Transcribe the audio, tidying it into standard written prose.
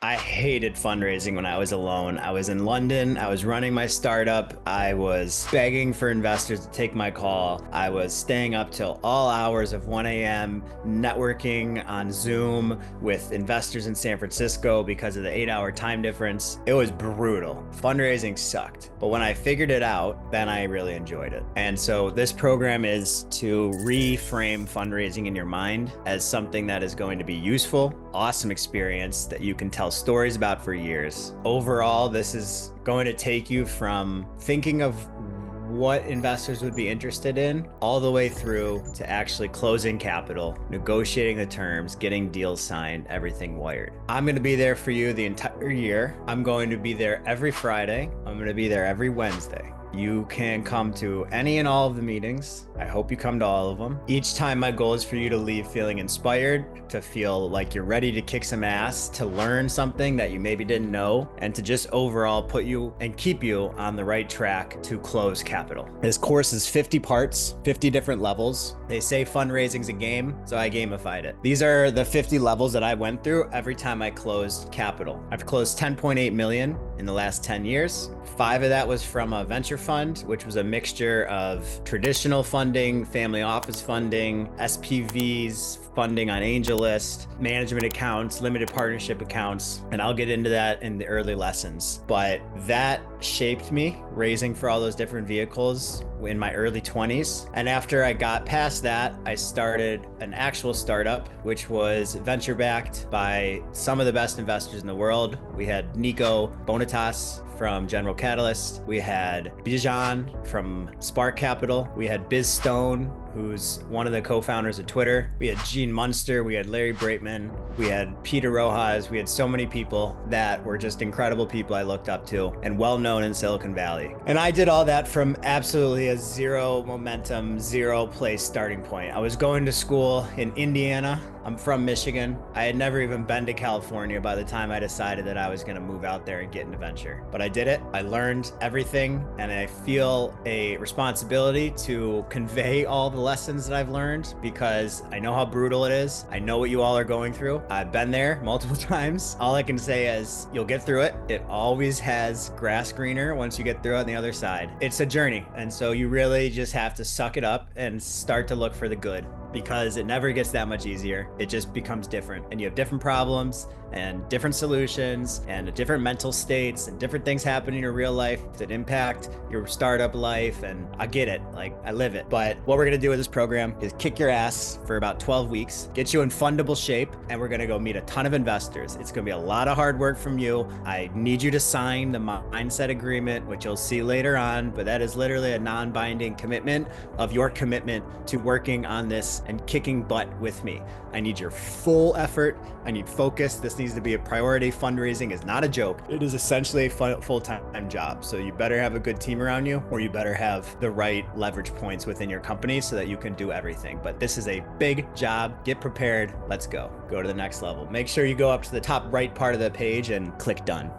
I hated fundraising when I was alone. I was in London. I was running my startup. I was begging for investors to take my call. I was staying up till all hours of 1 a.m. networking on Zoom with investors in San Francisco because of the 8-hour time difference. It was brutal. Fundraising sucked. But when I figured it out, then I really enjoyed it. And so this program is to reframe fundraising in your mind as something that is going to be useful, awesome experience that you can tell stories about for years. Overall, this is going to take you from thinking of what investors would be interested in all the way through to actually closing capital, negotiating the terms, getting deals signed, everything wired. I'm going to be there for you the entire year. I'm going to be there every Friday. I'm going to be there every Wednesday. You can come to any and all of the meetings. I hope you come to all of them. Each time my goal is for you to leave feeling inspired, to feel like you're ready to kick some ass, to learn something that you maybe didn't know, and to just overall put you and keep you on the right track to close capital. This course is 50 parts, 50 different levels. They say fundraising's a game, so I gamified it. These are the 50 levels that I went through every time I closed capital. I've closed 10.8 million in the last 10 years. 5 of that was from a venture fund, which was a mixture of traditional funding, family office funding, SPVs, funding on AngelList, management accounts, limited partnership accounts, and I'll get into that in the early lessons. But that shaped me, raising for all those different vehicles in my early 20s. And after I got past that, I started an actual startup, which was venture backed by some of the best investors in the world. We had Nico Bonitas from General Catalyst. We had Bijan from Spark Capital. We had Biz Stone, who's one of the co-founders of Twitter. We had Gene Munster. We had Larry Breitman. We had Peter Rojas. We had so many people that were just incredible people I looked up to and well-known in Silicon Valley. And I did all that from absolutely a zero momentum, zero place starting point. I was going to school in Indiana. I'm from Michigan. I had never even been to California by the time I decided that I was going to move out there and get into venture. But I did it. I learned everything, and I feel a responsibility to convey all the lessons that I've learned because I know how brutal it is. I know what you all are going through. I've been there multiple times. All I can say is you'll get through it. It always has grass greener once you get through it on the other side. It's a journey. And so you really just have to suck it up and start to look for the good, because it never gets that much easier. It just becomes different, and you have different problems and different solutions and different mental states and different things happen in your real life that impact your startup life. And I get it, like I live it. But what we're gonna do with this program is kick your ass for about 12 weeks, get you in fundable shape, and we're gonna go meet a ton of investors. It's gonna be a lot of hard work from you. I need you to sign the mindset agreement, which you'll see later on, but that is literally a non-binding commitment of your commitment to working on this and kicking butt with me. I need your full effort. I need focus. This needs to be a priority. Fundraising is not a joke. It is essentially a full-time job. So you better have a good team around you, or you better have the right leverage points within your company so that you can do everything. But this is a big job. Get prepared. Let's go. Go to the next level. Make sure you go up to the top right part of the page and click done.